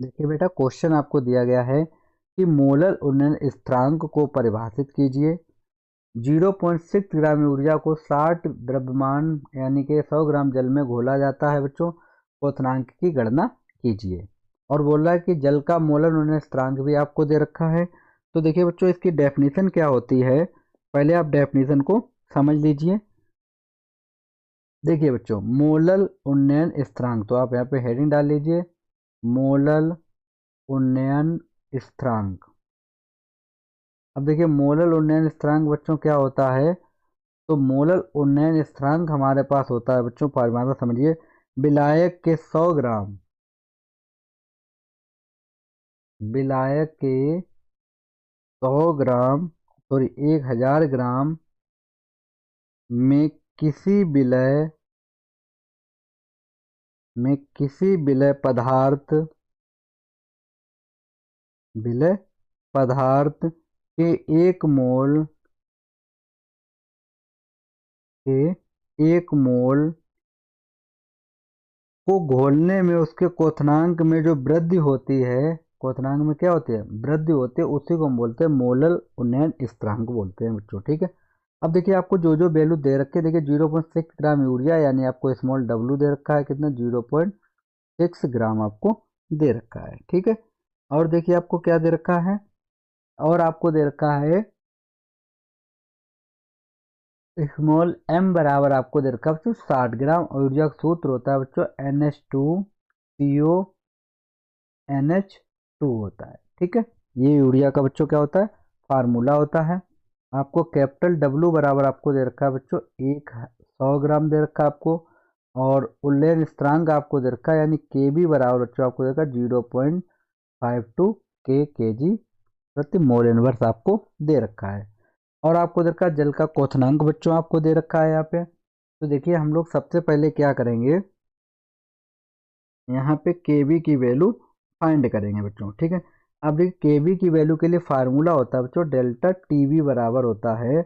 देखिए बेटा, क्वेश्चन आपको दिया गया है कि मोलर उन्नयन स्थिरांक को परिभाषित कीजिए। 0.6 ग्राम यूरिया को 60 द्रव्यमान यानी कि 100 ग्राम जल में घोला जाता है बच्चों। क्वथनांक की गणना कीजिए। और बोल रहा है कि जल का मोलर उन्नयन स्थिरांक भी आपको दे रखा है। तो देखिए बच्चों, इसकी डेफिनेशन क्या होती है, पहले आप डेफिनेशन को समझ लीजिए। देखिए बच्चों, मोलर उन्नयन स्थिरांक, तो आप यहाँ पे हेडिंग डाल लीजिए, मोलर उन्नयन स्थिरांक। अब देखिए, मोलर उन्नयन स्थिरांक बच्चों क्या होता है। तो मोलर उन्नयन स्थिरांक हमारे पास होता है बच्चों, परिभाषा समझिए, विलायक के 100 ग्राम, विलायक के 100 ग्राम सॉरी 1000 ग्राम में किसी विलय विलय पदार्थ के एक मोल को घोलने में उसके क्वथनांक में जो वृद्धि होती है, क्वथनांक में क्या होती है, वृद्धि होती है, उसी को हम बोलते हैं मोलर उन्नयन स्थिरांक बोलते हैं बच्चों। ठीक है। अब देखिए, आपको जो जो वैल्यू दे रखे हैं, देखिए 0.6 ग्राम यूरिया यानी आपको स्मॉल डब्लू दे रखा है, कितना 0.6 ग्राम आपको दे रखा है। ठीक है। और देखिए आपको क्या दे रखा है, और आपको दे रखा है स्मॉल m बराबर आपको दे रखा है बच्चों 60 ग्राम। और ऊर्जा का सूत्र होता है बच्चों NH2CO NH2 होता है। ठीक है। ये यूरिया का बच्चों क्या होता है, फार्मूला होता है। आपको कैपिटल W बराबर आपको दे रखा है बच्चों 100 ग्राम दे रखा है आपको। और उन्नयन स्थिरांक आपको दे रखा है, यानी KB बराबर बच्चों आपको दे रखा है 0.52 kg प्रति मोल इनवर्स आपको दे रखा है। और आपको दे रखा है जल का क्वथनांक बच्चों आपको दे रखा है यहाँ पे। तो देखिए, हम लोग सबसे पहले क्या करेंगे, यहाँ पे केबी की वैल्यू फाइंड करेंगे बच्चों। ठीक है। अब देखिए, केबी की वैल्यू के लिए फार्मूला होता है बच्चों डेल्टा टीबी बराबर होता है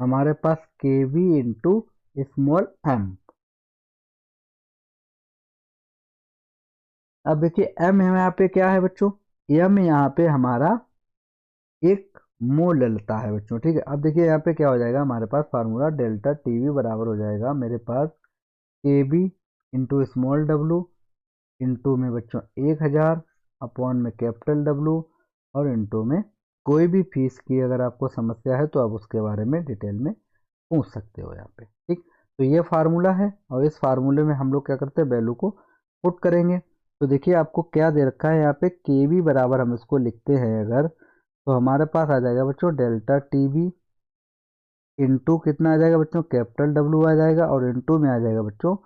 हमारे पास केबी इंटू स्मॉल एम। अब देखिए, एम यहाँ पे क्या है बच्चों, एम यहाँ पे हमारा एक मोल लेता है बच्चों। ठीक है। अब देखिए, यहाँ पे क्या हो जाएगा, हमारे पास फार्मूला डेल्टा टीबी बराबर हो जाएगा मेरे पास के B into small W into में बच्चों 1000 अपॉन में कैपिटल डब्लू और इंटू में कोई भी फीस की अगर आपको समस्या है तो आप उसके बारे में डिटेल में पूछ सकते हो यहाँ पे। ठीक। तो ये फार्मूला है, और इस फार्मूले में हम लोग क्या करते हैं, वैल्यू को पुट करेंगे। तो देखिए, आपको क्या दे रखा है यहाँ पे, के बी बराबर हम इसको लिखते हैं अगर, तो हमारे पास आ जाएगा बच्चों डेल्टा टी बी इंटू कितना आ जाएगा बच्चों, कैपिटल डब्लू आ जाएगा, और इंटू में आ जाएगा बच्चों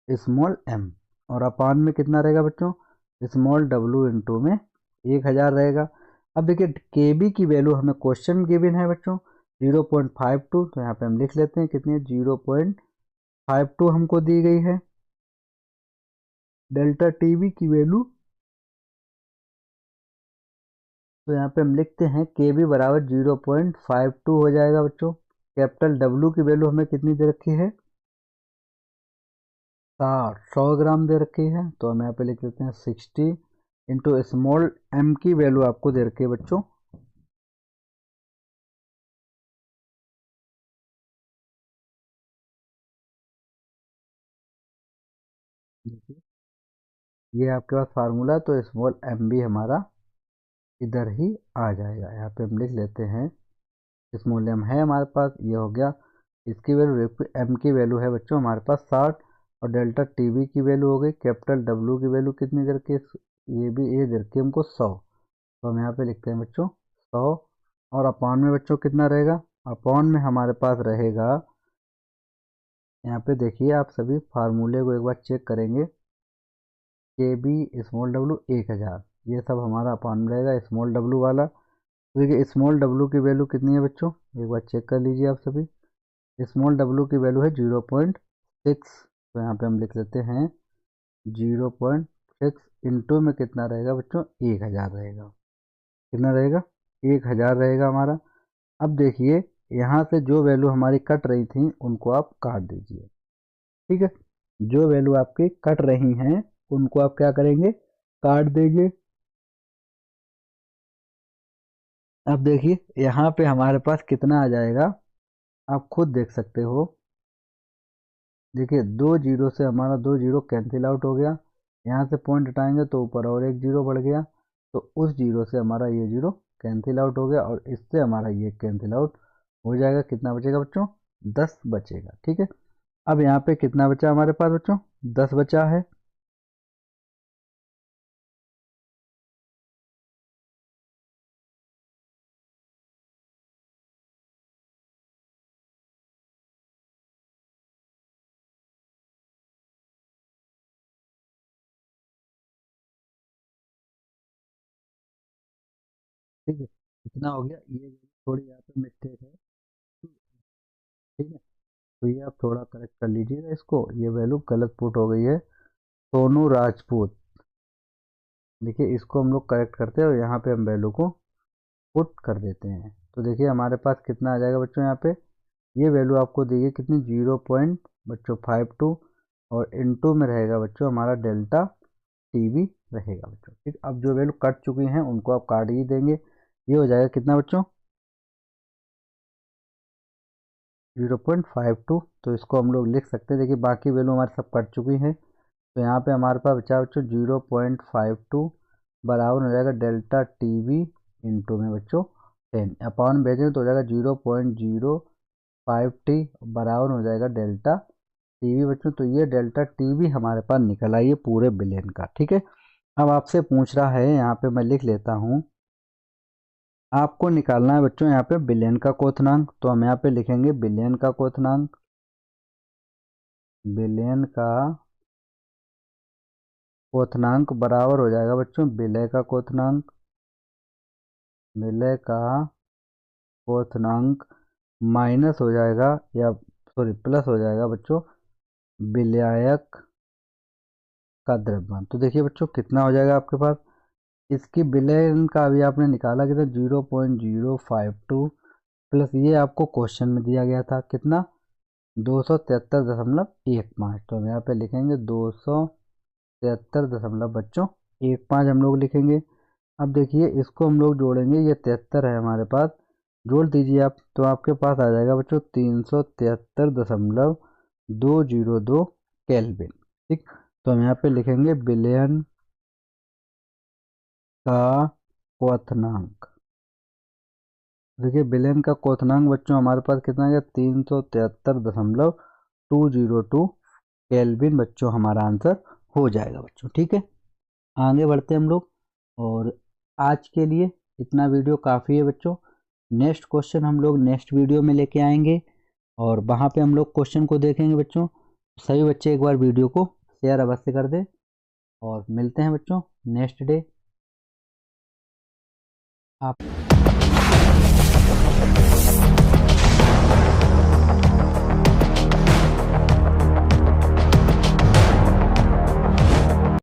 स्मॉल एम, और अपान में कितना रहेगा बच्चों, स्मॉल डब्लू इंटू में 1000 रहेगा। अब देखिए, के बी की वैल्यू हमें क्वेश्चन गिवन है बच्चों 0.52, तो यहाँ पे हम लिख लेते हैं कितनी है, 0.52 हमको दी गई है। डेल्टा टी बी की वैल्यू, तो यहाँ पे हम लिखते हैं के बी बराबर 0.52 हो जाएगा बच्चों। कैपिटल डब्लू की वैल्यू हमें कितनी दे रखी है, 100 ग्राम दे रखी है, तो हम यहाँ पे लिख लेते हैं 60 इंटू स्मॉल एम की वैल्यू आपको दे रखी है बच्चों, ये आपके पास फार्मूला, तो स्मॉल एम भी हमारा इधर ही आ जाएगा। यहाँ पे हम लिख लेते हैं स्मॉल एम है हमारे पास, ये हो गया। इसकी वैल्यू एम की वैल्यू है बच्चों हमारे पास 60, और डेल्टा टीवी की वैल्यू हो गई, कैपिटल डब्ल्यू की वैल्यू कितनी दे रखी है, ये भी ये दे रखी है हमको 100, तो हम यहाँ पे लिखते हैं बच्चों 100। और अपॉन में बच्चों कितना रहेगा, अपॉन में हमारे पास रहेगा, यहाँ पे देखिए आप सभी फार्मूले को एक बार चेक करेंगे, के बी स्मॉल डब्लू 1000, ये सब हमारा अपॉन में रहेगा स्मॉल डब्लू वाला। तो देखिए, स्मॉल डब्लू की वैल्यू कितनी है बच्चों, एक बार चेक कर लीजिए आप सभी। स्मॉल डब्लू की वैल्यू है 0.6, तो यहाँ पे हम लिख लेते हैं 0.6 इंटू में कितना रहेगा बच्चों, 1000 रहेगा। कितना रहेगा, 1000 रहेगा हमारा। अब देखिए, यहाँ से जो वैल्यू हमारी कट रही थी उनको आप काट दीजिए। ठीक है। जो वैल्यू आपकी कट रही हैं उनको आप क्या करेंगे, काट देंगे। अब देखिए यहाँ पे हमारे पास कितना आ जाएगा, आप खुद देख सकते हो। देखिए 2 जीरो से हमारा 2 जीरो कैंसिल आउट हो गया, यहाँ से पॉइंट हटाएंगे तो ऊपर और एक जीरो बढ़ गया, तो उस जीरो से हमारा ये जीरो कैंसिल आउट हो गया और इससे हमारा ये कैंसिल आउट हो जाएगा। कितना बचेगा बच्चों? 10 बचेगा। ठीक है, अब यहाँ पे कितना बचा हमारे पास बच्चों? 10 बचा है। ठीक है, कितना हो गया? ये थोड़ी यहाँ पे मिस्टेक है। ठीक है, तो ये आप थोड़ा करेक्ट कर लीजिएगा इसको, ये वैल्यू गलत पुट हो गई है। सोनू राजपूत, देखिए इसको हम लोग करेक्ट करते हैं और यहाँ पे हम वैल्यू को पुट कर देते हैं। तो देखिए हमारे पास कितना आ जाएगा बच्चों, यहाँ पे ये वैल्यू आपको दी है कितनी, 0. बच्चों 52, और इनटू में रहेगा बच्चों हमारा डेल्टा टीवी रहेगा बच्चों। ठीक, अब जो वैल्यू कट चुकी हैं उनको आप काट ही देंगे। ये हो जाएगा कितना बच्चों? 0.52। तो इसको हम लोग लिख सकते हैं। देखिए बाकी वैल्यू हमारी सब कट चुकी हैं, तो यहाँ पे हमारे पास बचा बच्चों 0.52 बराबर हो जाएगा डेल्टा टीवी इंटू में बच्चों 10 अपॉन भेजेंगे तो हो जाएगा 0.05t बराबर हो जाएगा डेल्टा टीवी बच्चों। तो ये डेल्टा टीवी हमारे पास निकल आई है पूरे बिलियन का। ठीक है, अब आपसे पूछ रहा है, यहाँ पे मैं लिख लेता हूँ, आपको निकालना है बच्चों यहाँ पे बिलियन का क्वोथिनांक। तो हम यहाँ पे लिखेंगे बिलियन का क्वोथिनांक, बिलियन का क्वोथिनांक बराबर हो जाएगा बच्चों विलय का क्वोथिनांक, विलय का क्वोथिनांक माइनस हो जाएगा या सॉरी प्लस हो जाएगा बच्चों विलायक का द्रव्यमान। तो देखिए बच्चों कितना हो जाएगा आपके पास, इसकी विलयन का अभी आपने निकाला कितना, 0.052 प्लस ये आपको क्वेश्चन में दिया गया था कितना, 273.15। तो हम यहाँ पे लिखेंगे 273 बच्चों 15 हम लोग लिखेंगे। अब देखिए इसको हम लोग जोड़ेंगे, ये 73 है हमारे पास, जोड़ दीजिए आप, तो आपके पास आ जाएगा बच्चों 373.202 केल्विन। ठीक, तो हम यहाँ पे लिखेंगे बिलियन का क्वथनांक। देखिए बिलियन का क्वथनांक बच्चों हमारे पास कितना है, 373.202 केल्विन बच्चों हमारा आंसर हो जाएगा बच्चों। ठीक है, आगे बढ़ते हैं हम लोग, और आज के लिए इतना वीडियो काफ़ी है बच्चों। नेक्स्ट क्वेश्चन हम लोग नेक्स्ट वीडियो में लेके आएंगे और वहाँ पे हम लोग क्वेश्चन को देखेंगे बच्चों। सभी बच्चे एक बार वीडियो को शेयर अवश्य कर दें और मिलते हैं बच्चों नेक्स्ट डे। आप